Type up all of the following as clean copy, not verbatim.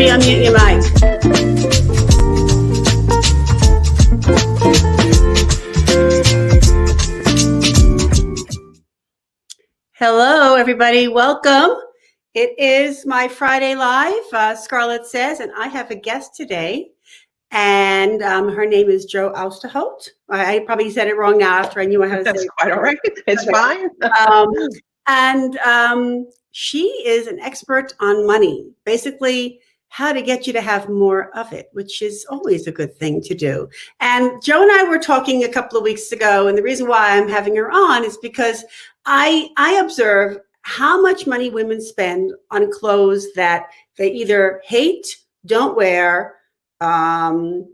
Judy, unmute your mic. Hello, everybody. Welcome. It is my Friday Live, Scarlett says, and I have a guest today. And her name is Jo Ousterhout. I probably said it wrong now after I knew how to say it. That's quite all right. It's fine. She is an expert on money, basically how to get you to have more of it, which is always a good thing to do. And Jo and I were talking a couple of weeks ago, and the reason why I'm having her on is because I observe how much money women spend on clothes that they either hate, don't wear, bought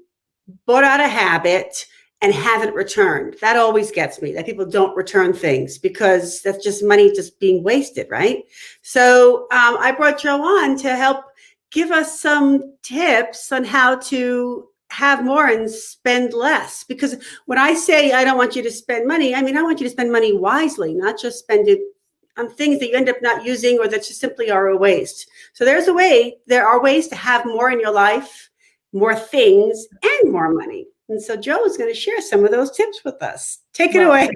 out of habit, and haven't returned. That always gets me, that people don't return things because that's just money just being wasted, right? So I brought Jo on to help give us some tips on how to have more and spend less. Because when I say I don't want you to spend money, I mean, I want you to spend money wisely, not just spend it on things that you end up not using or that just simply are a waste. So there are ways to have more in your life, more things, and more money. And so Jo is going to share some of those tips with us. Take it away.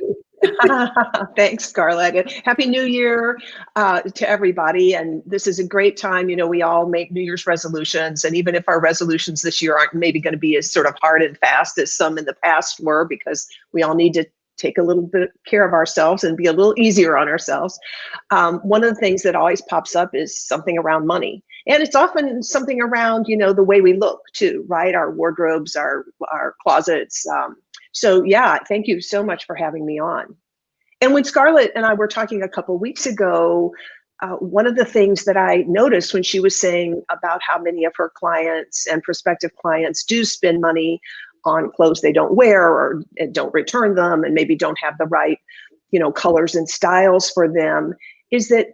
Thanks, Scarlett. And Happy New Year to everybody. And this is a great time. You know, we all make New Year's resolutions. And even if our resolutions this year aren't maybe going to be as sort of hard and fast as some in the past were, because we all need to take a little bit of care of ourselves and be a little easier on ourselves. One of the things that always pops up is something around money. And it's often something around, you know, the way we look too, right? Our wardrobes, our closets. So yeah, thank you so much for having me on. And when Scarlett and I were talking a couple of weeks ago, one of the things that I noticed when she was saying about how many of her clients and prospective clients do spend money on clothes they don't wear or don't return them and maybe don't have the right, you know, colors and styles for them, is that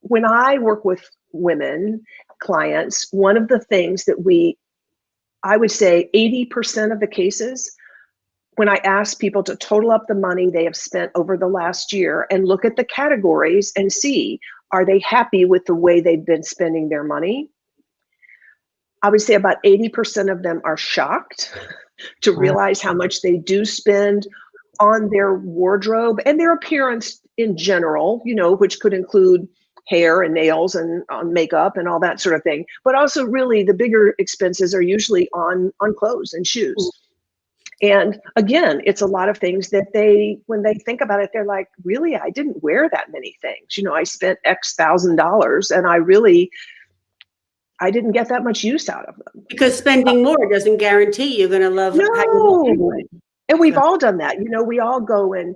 when I work with women clients, one of the things that I would say 80% of the cases, when I ask people to total up the money they have spent over the last year and look at the categories and see, are they happy with the way they've been spending their money? I would say about 80% of them are shocked to realize how much they do spend on their wardrobe and their appearance in general, you know, which could include hair and nails and on makeup and all that sort of thing. But also really the bigger expenses are usually on clothes and shoes. And again, it's a lot of things that when they think about it, they're like, really, I didn't wear that many things. You know, I spent X $1,000 and I didn't get that much use out of them. Because spending more doesn't guarantee you're going to love how you look anyway. And we've all done that. You know, we all go and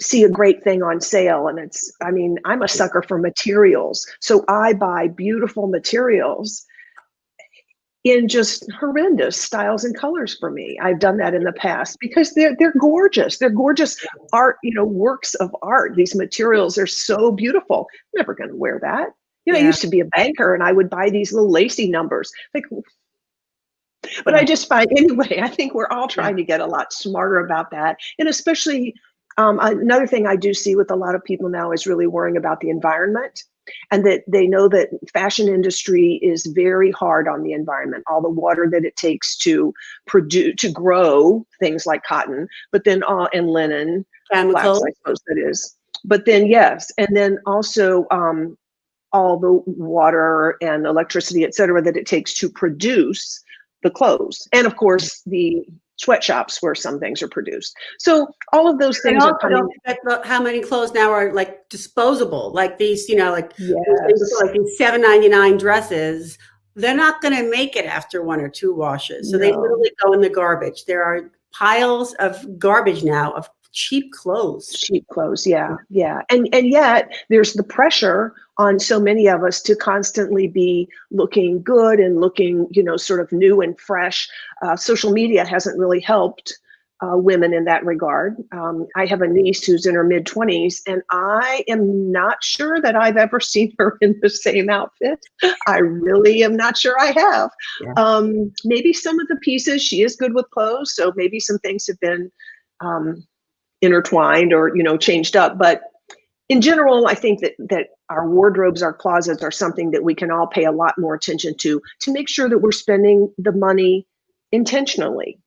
see a great thing on sale. And I'm a sucker for materials. So I buy beautiful materials in just horrendous styles and colors for me. I've done that in the past because they're gorgeous. They're gorgeous art, you know, works of art. These materials are so beautiful. I'm never going to wear that. You know, I used to be a banker and I would buy these little lacy numbers. But I just find, anyway, I think we're all trying to get a lot smarter about that. And especially another thing I do see with a lot of people now is really worrying about the environment, and that they know that fashion industry is very hard on the environment, all the water that it takes to grow things like cotton, but then and linen, chemicals, flax, I suppose that is. But then, yes, and then also all the water and electricity, et cetera, that it takes to produce the clothes. And of course, the sweatshops where some things are produced. So all of those things are coming. How many clothes now are like disposable? Like these, you know, like these $7.99 dresses, they're not going to make it after 1 or 2 washes. So they literally go in the garbage. There are piles of garbage now of cheap clothes. Yeah. And yet there's the pressure on so many of us to constantly be looking good and looking, you know, sort of new and fresh. Social media hasn't really helped women in that regard. I have a niece who's in her mid-20s, and I am not sure that I've ever seen her in the same outfit. I really am not sure I have. Maybe some of the pieces, she is good with clothes, so maybe some things have been intertwined or, you know, changed up, but in general, I think that our wardrobes, our closets are something that we can all pay a lot more attention to make sure that we're spending the money intentionally.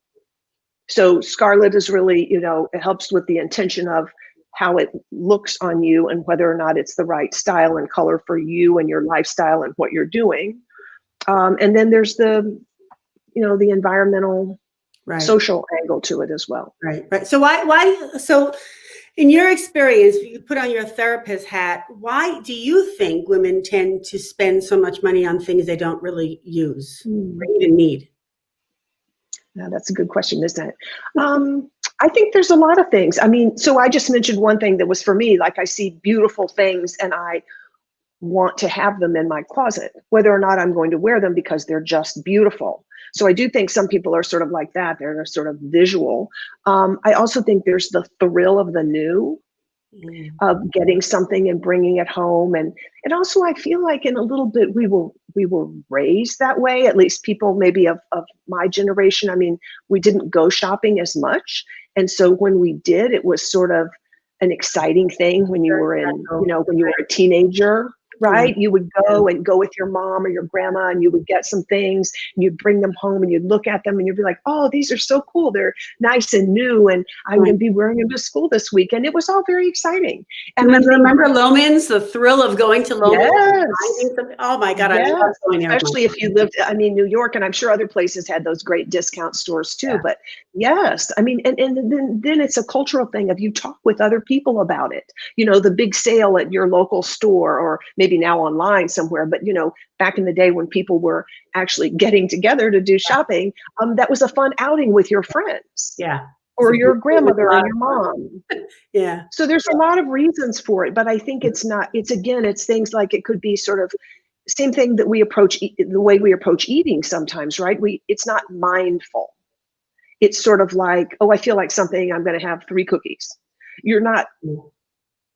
So Scarlett is really, it helps with the intention of how it looks on you and whether or not it's the right style and color for you and your lifestyle and what you're doing. And then there's the environmental, Right. social angle to it as well. Right. So in your experience, you put on your therapist hat, why do you think women tend to spend so much money on things they don't really use or even need? Now, that's a good question, isn't it? I think there's a lot of things. I mean, so I just mentioned one thing that was for me, like I see beautiful things and I want to have them in my closet, whether or not I'm going to wear them because they're just beautiful. So I do think some people are sort of like that. They're sort of visual. I also think there's the thrill of the new, of getting something and bringing it home. And also I feel like in a little bit we were raised that way, at least people maybe of my generation. I mean, we didn't go shopping as much. And so when we did, it was sort of an exciting thing when you were when you were a teenager, right? You would go with your mom or your grandma and you would get some things and you'd bring them home and you'd look at them and you'd be like, oh, these are so cool. They're nice and new. And I'm going to be wearing them to school this week. And it was all very exciting. And remember Loman's, the thrill of going to Loman's? Yes. Oh my God. Yes. I love going there. Especially if you lived, New York, and I'm sure other places had those great discount stores too. But yes, I mean, and then it's a cultural thing of you talk with other people about it. The big sale at your local store, or maybe now online somewhere, but back in the day when people were actually getting together to do shopping, that was a fun outing with your friends. Yeah. Or your grandmother or your mom. Yeah. So there's a lot of reasons for it, but I think it's things like it could be sort of same thing that we approach the way we approach eating sometimes, right? It's not mindful. It's sort of like, oh, I feel like something, I'm going to have 3 cookies.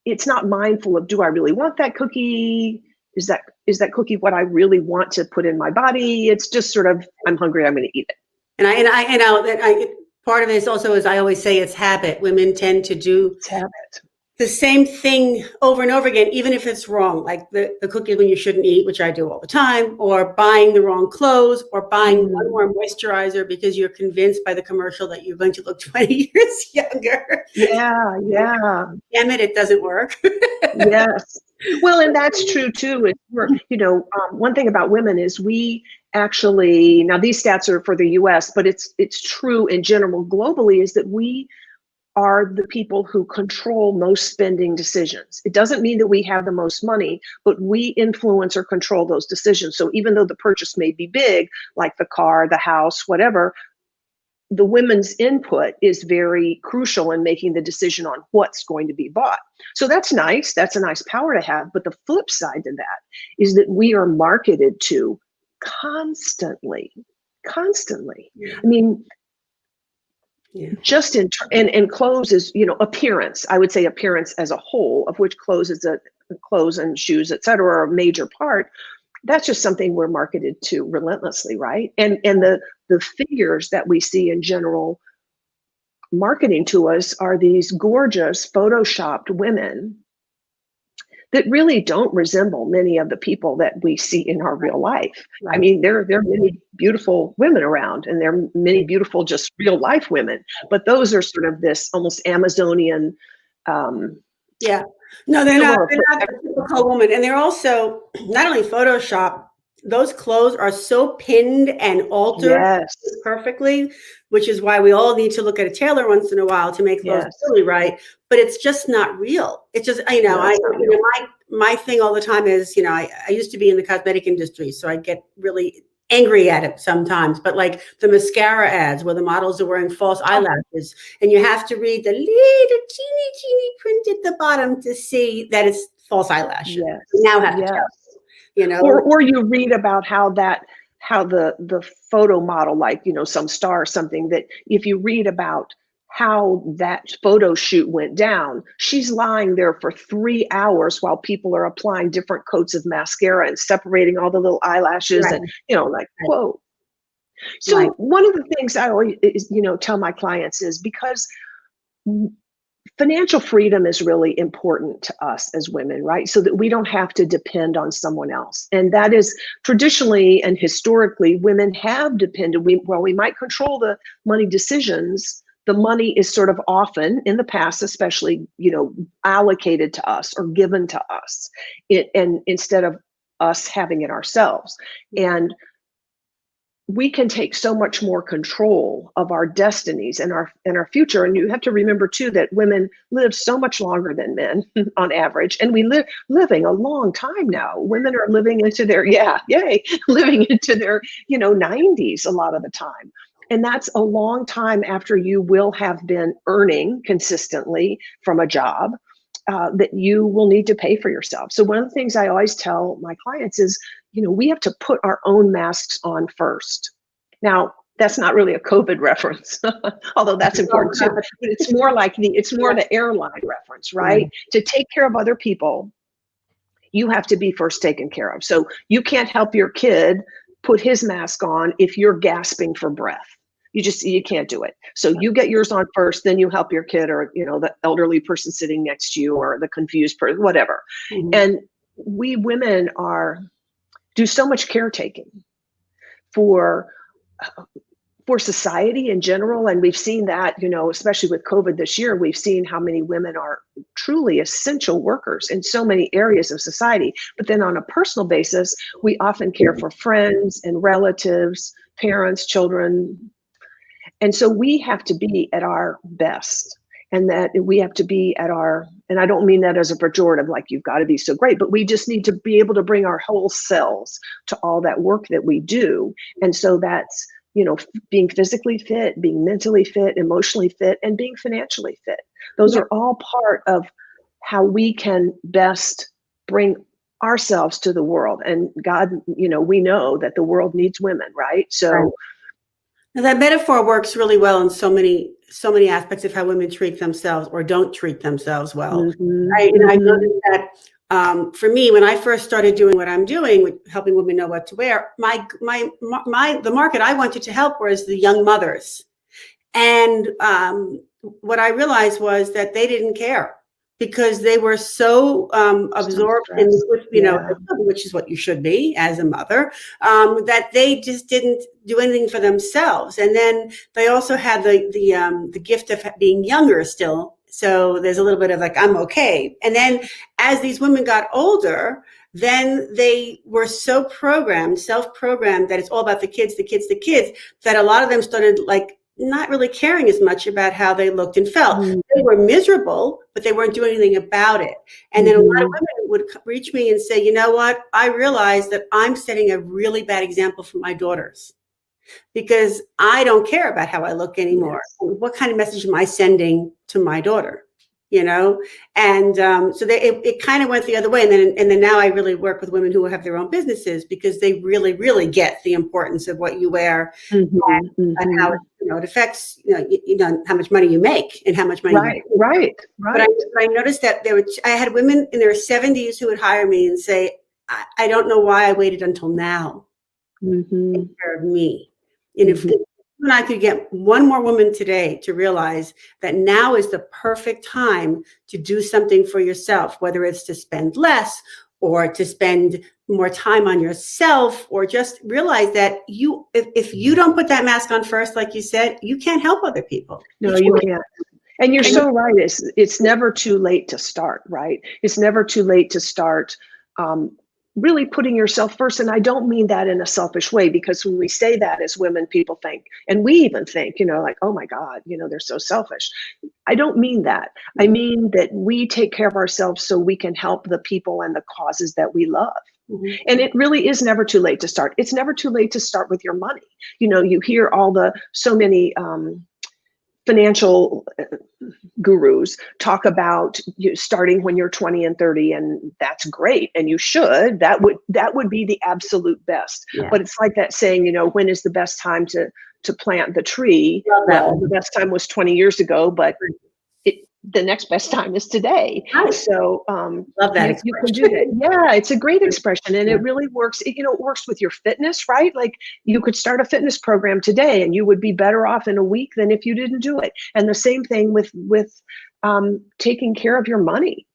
It's not mindful of, do I really want that cookie? Is that cookie what I really want to put in my body? It's just sort of, I'm hungry, I'm going to eat it. And part of it is also, as I always say, it's habit. Women tend to do the same thing over and over again, even if it's wrong, like the cookie when you shouldn't eat, which I do all the time, or buying the wrong clothes, or buying one more moisturizer because you're convinced by the commercial that you're going to look 20 years younger. Yeah. Damn it, it doesn't work. Yes. Well, and that's true too. One thing about women is we actually, now these stats are for the US, but it's true in general globally, is that we are the people who control most spending decisions. It doesn't mean that we have the most money, but we influence or control those decisions. So even though the purchase may be big, like the car, the house, whatever, the women's input is very crucial in making the decision on what's going to be bought. So that's nice. That's a nice power to have. But the flip side to that is that we are marketed to constantly. Yeah. I mean, just in clothes is, appearance. I would say appearance as a whole, of which clothes and shoes, et cetera, are a major part. That's just something we're marketed to relentlessly, right? And the figures that we see in general marketing to us are these gorgeous photoshopped women that really don't resemble many of the people that we see in our real life. Right. I mean, there are many beautiful women around, and there are many beautiful just real life women, but those are sort of this almost Amazonian. No, they're not a typical woman. And they're also not only Photoshop, those clothes are so pinned and altered perfectly, which is why we all need to look at a tailor once in a while to make those really right. But it's just not real. It's just, my thing all the time is, I used to be in the cosmetic industry, so I get really angry at it sometimes. But like the mascara ads where the models are wearing false eyelashes, and you have to read the little teeny print at the bottom to see that it's false eyelashes. You now have to tell. Or you read about how the photo model, like, some star or something, that if you read about how that photo shoot went down, she's lying there for 3 hours while people are applying different coats of mascara and separating all the little eyelashes and, whoa. So one of the things I always, tell my clients is, because financial freedom is really important to us as women, right? So that we don't have to depend on someone else. And that is traditionally and historically, women have depended. While we might control the money decisions, the money is sort of often in the past, especially, allocated to us or given to us, and instead of us having it ourselves. And we can take so much more control of our destinies and our future. And you have to remember too that women live so much longer than men on average, and we living a long time now. Women are living into their living into their 90s a lot of the time. And that's a long time after you will have been earning consistently from a job that you will need to pay for yourself. So one of the things I always tell my clients is, we have to put our own masks on first. Now, that's not really a COVID reference, although that's important too. But it's more like the airline reference, right? To take care of other people, you have to be first taken care of. So you can't help your kid put his mask on if you're gasping for breath. You can't do it. So you get yours on first, then you help your kid, or the elderly person sitting next to you, or the confused person, whatever. Mm-hmm. And we women do so much caretaking for society in general. And we've seen that, especially with COVID this year, we've seen how many women are truly essential workers in so many areas of society. But then on a personal basis, we often care for friends and relatives, parents, children. And so we have to be at our best, and that we have to be at our, and I don't mean that as a pejorative, like you've got to be so great, but we just need to be able to bring our whole selves to all that work that we do. And so that's, being physically fit, being mentally fit, emotionally fit, and being financially fit. Those are all part of how we can best bring ourselves to the world. And God, we know that the world needs women, right? So now that metaphor works really well in so many aspects of how women treat themselves or don't treat themselves well. Mm-hmm. I noticed that for me, when I first started doing what I'm doing with helping women know what to wear, the market I wanted to help was the young mothers. And what I realized was that they didn't care, because they were so absorbed in, which is what you should be as a mother, that they just didn't do anything for themselves. And then they also had the gift of being younger still. So there's a little bit of like, I'm okay. And then as these women got older, then they were so self-programmed that it's all about the kids, that a lot of them started like not really caring as much about how they looked and felt. Mm-hmm. They were miserable, but they weren't doing anything about it. And then a lot of women would reach me and say, you know what? I realized that I'm setting a really bad example for my daughters, because I don't care about how I look anymore. Yes. What kind of message am I sending to my daughter? And so it kind of went the other way. And then now I really work with women who have their own businesses, because they really, really get the importance of what you wear, and how it affects, how much money you make and how much money you make. Right. But I noticed that I had women in their 70s who would hire me and say, I don't know why I waited until now to take care of me. And if you and I could get one more woman today to realize that now is the perfect time to do something for yourself, whether it's to spend less or to spend more time on yourself, or just realize that if you don't put that mask on first, like you said, you can't help other people. No, you can't. And you're so right. It's never too late to start, right? It's never too late to start really putting yourself first. And I don't mean that in a selfish way, because when we say that as women, people think, and we even think, like, oh my God, they're so selfish. I don't mean that. I mean that we take care of ourselves so we can help the people and the causes that we love. Mm-hmm. And it really is never too late to start. It's never too late to start with your money. You hear so many financial gurus talk about starting when you're 20 and 30, and that's great, and you should. That would be the absolute best. Yeah. But it's like that saying, when is the best time to plant the tree? Well, the best time was 20 years ago, but the next best time is today. Right. So love that you can do that. Yeah, it's a great expression, and it really works. It works with your fitness, right? Like you could start a fitness program today, and you would be better off in a week than if you didn't do it. And the same thing with taking care of your money.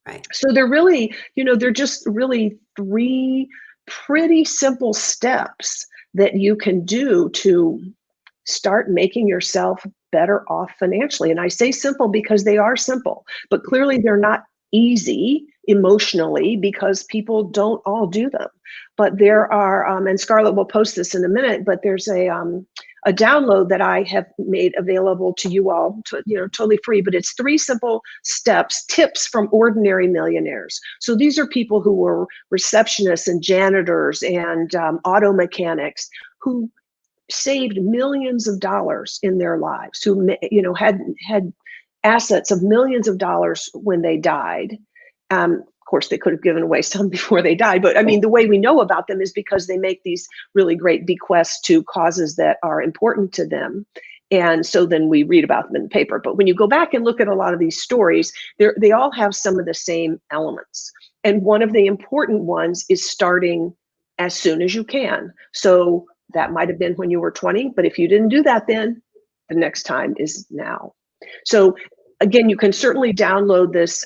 Right. So they're really, they're just really three pretty simple steps that you can do to start making yourself better off financially. And I say simple because they are simple, but clearly they're not easy emotionally because people don't all do them. But there are, and Scarlett will post this in a minute, but there's a download that I have made available to you all, totally free, but it's 3 simple steps, tips from ordinary millionaires. So these are people who were receptionists and janitors and auto mechanics who saved millions of dollars in their lives, who had assets of millions of dollars when they died. Of course, they could have given away some before they died, but I mean, the way we know about them is because they make these really great bequests to causes that are important to them. And so then we read about them in the paper. But when you go back and look at a lot of these stories, they all have some of the same elements. And one of the important ones is starting as soon as you can. So that might have been when you were 20, but if you didn't do that then, the next time is now. So again, you can certainly download this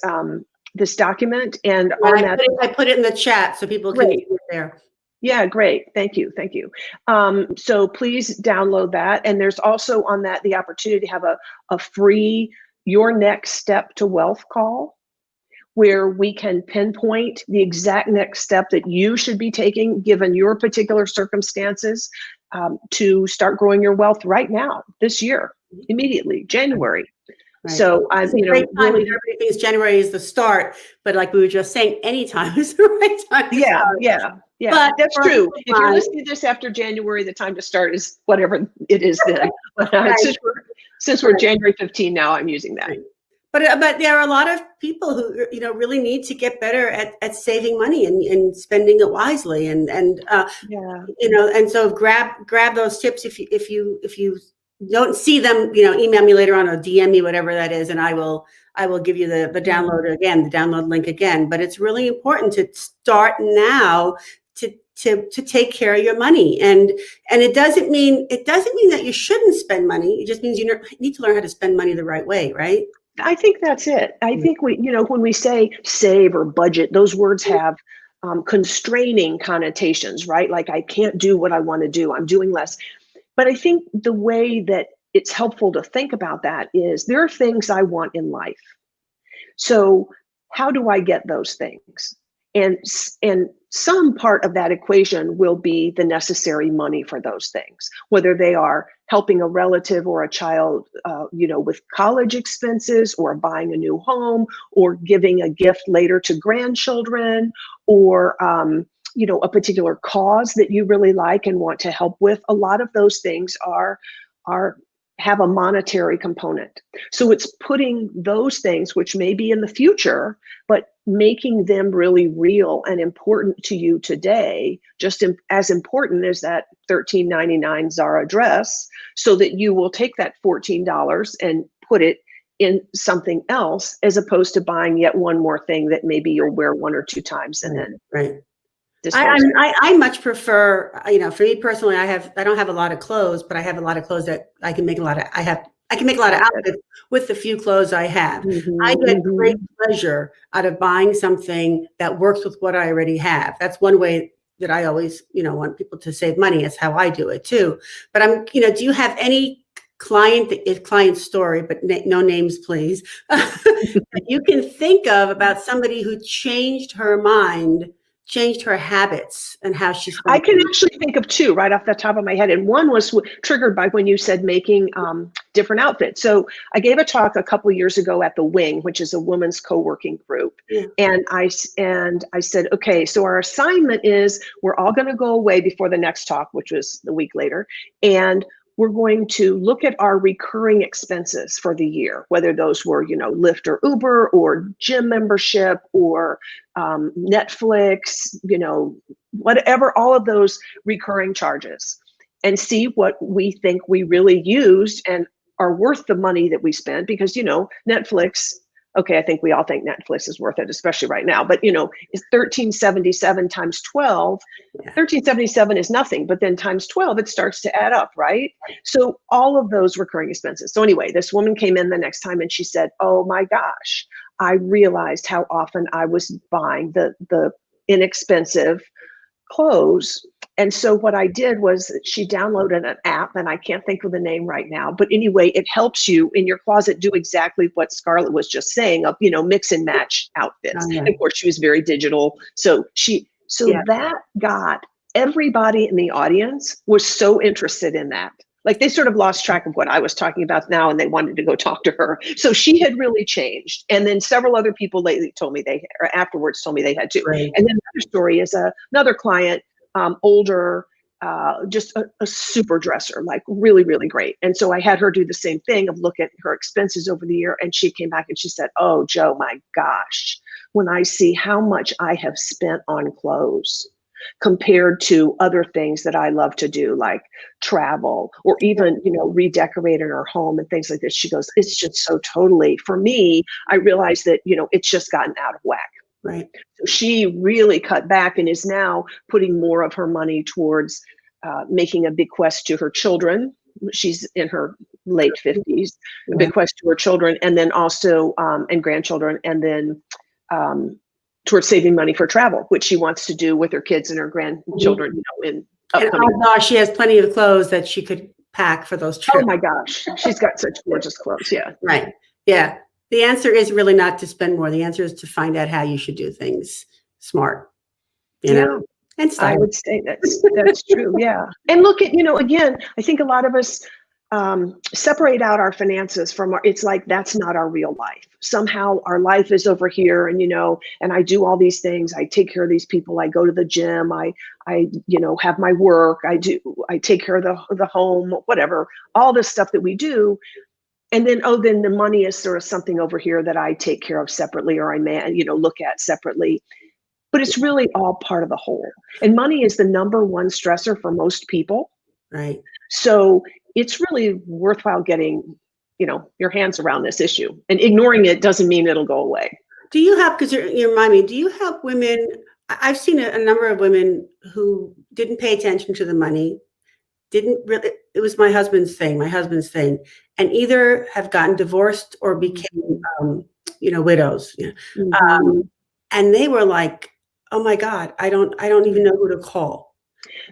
this document, and on that, I put it in the chat so people can see it there. Yeah, great. Thank you. Thank you. So please download that. And there's also on that the opportunity to have a free Your Next Step to Wealth call, where we can pinpoint the exact next step that you should be taking given your particular circumstances to start growing your wealth right now, this year, immediately, January. Right. So I'm, really, everybody thinks January is the start, but like we were just saying, anytime is the right time to start. Yeah. But that's true. If you're listening to this after January, the time to start is whatever it is then. But since we're January 15 now, I'm using that. But there are a lot of people who really need to get better at saving money and spending it wisely and so grab those tips if you don't see them, email me later on or DM me, whatever that is, and I will give you the download again, the download link again. But it's really important to start now to take care of your money, and it doesn't mean that you shouldn't spend money. It just means you need to learn how to spend money the right way, right? I think that's it. I think when we say save or budget, those words have constraining connotations, right? Like I can't do what I want to do. I'm doing less. But I think the way that it's helpful to think about that is there are things I want in life. So how do I get those things? And some part of that equation will be the necessary money for those things, whether they are helping a relative or a child, with college expenses, or buying a new home, or giving a gift later to grandchildren, or a particular cause that you really like and want to help with. A lot of those things have a monetary component. So it's putting those things, which may be in the future, but making them really real and important to you today, just as important as that $13.99 Zara dress, so that you will take that $14 and put it in something else, as opposed to buying yet one more thing that maybe you'll wear 1 or 2 times and then I much prefer, for me personally, I don't have a lot of clothes, but I have a lot of clothes that I can make a lot of outfits with the few clothes I have. I get great pleasure out of buying something that works with what I already have. That's one way that I always, want people to save money. It's how I do it too. But do you have any client story, but no names, please, that you can think of about somebody who changed her mind, changed her habits, and how she's. I can actually think of 2 right off the top of my head. And one was triggered by when you said making different outfits. So I gave a talk a couple of years ago at the Wing, which is a women's co-working group. Yeah. And I said, okay, so our assignment is we're all going to go away before the next talk, which was the week later. And we're going to look at our recurring expenses for the year, whether those were, Lyft or Uber or gym membership or Netflix, whatever, all of those recurring charges, and see what we think we really used and are worth the money that we spent. Because, Netflix, okay, I think we all think Netflix is worth it, especially right now. But is 1377 times 12. Yeah. 1377 is nothing, but then times 12, it starts to add up, right? So all of those recurring expenses. So anyway, this woman came in the next time and she said, oh my gosh, I realized how often I was buying the inexpensive clothes. And so what I did was she downloaded an app, and I can't think of the name right now, but anyway, it helps you in your closet do exactly what Scarlett was just saying of, mix and match outfits. Oh, yeah. And of course, she was very digital. So Yeah. that got everybody in the audience was so interested in that. Like they sort of lost track of what I was talking about now, and they wanted to go talk to her. So she had really changed. And then several other people lately told me afterwards told me they had too. Right. And then another story is another client, older, just a super dresser, like really, really great. And so I had her do the same thing of look at her expenses over the year. And she came back and she said, oh, Jo, my gosh, when I see how much I have spent on clothes compared to other things that I love to do, like travel or even, redecorating her home and things like this. She goes, it's just so totally, for me, I realized that, it's just gotten out of whack. Right. So she really cut back and is now putting more of her money towards making a bequest to her children. She's in her late 50s, a bequest to her children, and then also, and grandchildren, and then towards saving money for travel, which she wants to do with her kids and her grandchildren, in upcoming. And also, she has plenty of clothes that she could pack for those trips. Oh my gosh, she's got such gorgeous clothes. Yeah. Right. Yeah. The answer is really not to spend more. The answer is to find out how you should do things smart, and I would say that's true. Yeah. And look at, again, I think a lot of us separate out our finances from it's like, that's not our real life. Somehow our life is over here, and, and I do all these things. I take care of these people. I go to the gym. I have my work. I take care of the home, whatever, all this stuff that we do. And then, then the money is sort of something over here that I take care of separately, or I may, look at separately. But it's really all part of the whole. And money is the number one stressor for most people. Right. So it's really worthwhile getting, your hands around this issue. And ignoring it doesn't mean it'll go away. Do you have, because you remind me, do you have women, I've seen a number of women who didn't pay attention to the money, didn't really, it was my husband's thing, and either have gotten divorced or became, widows. Mm-hmm. And they were like, oh my God, I don't even know who to call.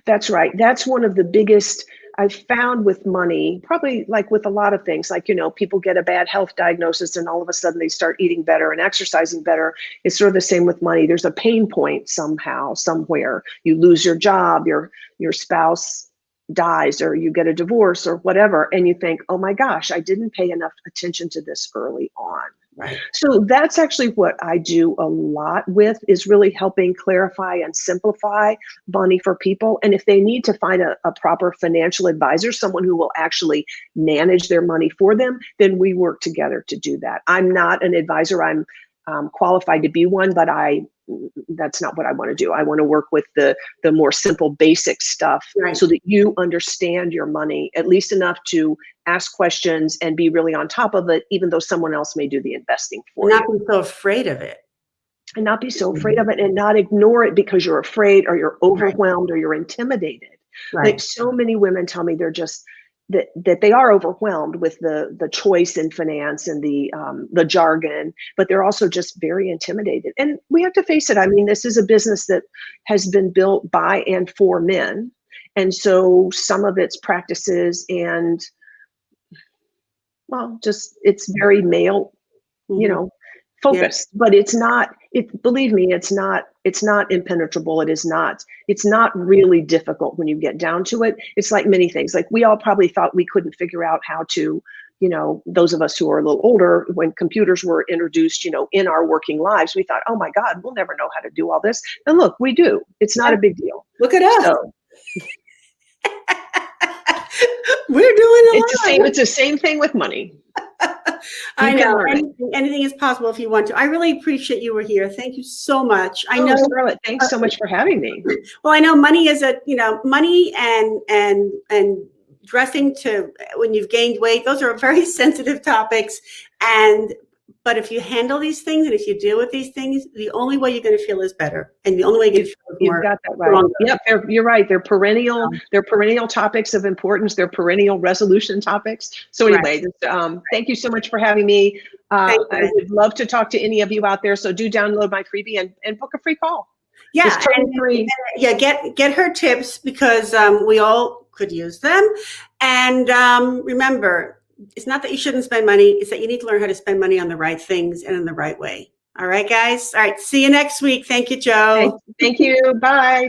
That's right. That's one of the biggest I've found with money, probably like with a lot of things, like, people get a bad health diagnosis and all of a sudden they start eating better and exercising better. It's sort of the same with money. There's a pain point somehow, somewhere. You lose your job, your spouse dies, or you get a divorce or whatever. And you think, oh my gosh, I didn't pay enough attention to this early on. Right. So that's actually what I do a lot with, is really helping clarify and simplify money for people. And if they need to find a proper financial advisor, someone who will actually manage their money for them, then we work together to do that. I'm not an advisor. I'm qualified to be one, but that's not what I want to do. I want to work with the more simple, basic stuff, right, so that you understand your money at least enough to ask questions and be really on top of it, even though someone else may do the investing for you. Not be so afraid of it. And not be so afraid of it, and not ignore it because you're afraid or you're overwhelmed, right, or you're intimidated. Right. Like so many women tell me they're just that they are overwhelmed with the choice in finance and the jargon, but they're also just very intimidated. And we have to face it. I mean, this is a business that has been built by and for men. And so some of its practices and, well, just it's very male, focused, yeah, but it's not, believe me, it's not impenetrable. It's not really difficult when you get down to it. It's like many things. Like we all probably thought we couldn't figure out how to, those of us who are a little older, when computers were introduced, in our working lives, we thought, oh my God, we'll never know how to do all this. And look, we do. It's not a big deal. Look at us. So, we're doing a lot. It's the same thing with money. I know anything is possible if you want to. I really appreciate you were here. Thank you so much. I know, Scarlett, thanks so much for having me. Well, I know money is money and dressing to when you've gained weight. Those are very sensitive topics, and But if you handle these things and if you deal with these things, the only way you're going to feel is better. And the only way you're going to feel is You've more got that right. stronger. Yep, you're right. They're perennial topics of importance. They're perennial resolution topics. So anyway, thank you so much for having me. I would love to talk to any of you out there. So do download my freebie and book a free call. Yeah, it's totally free. Yeah, get her tips because we all could use them. And remember, it's not that you shouldn't spend money. It's that you need to learn how to spend money on the right things and in the right way. All right, guys. All right. See you next week. Thank you, Jo. Thank you. Bye.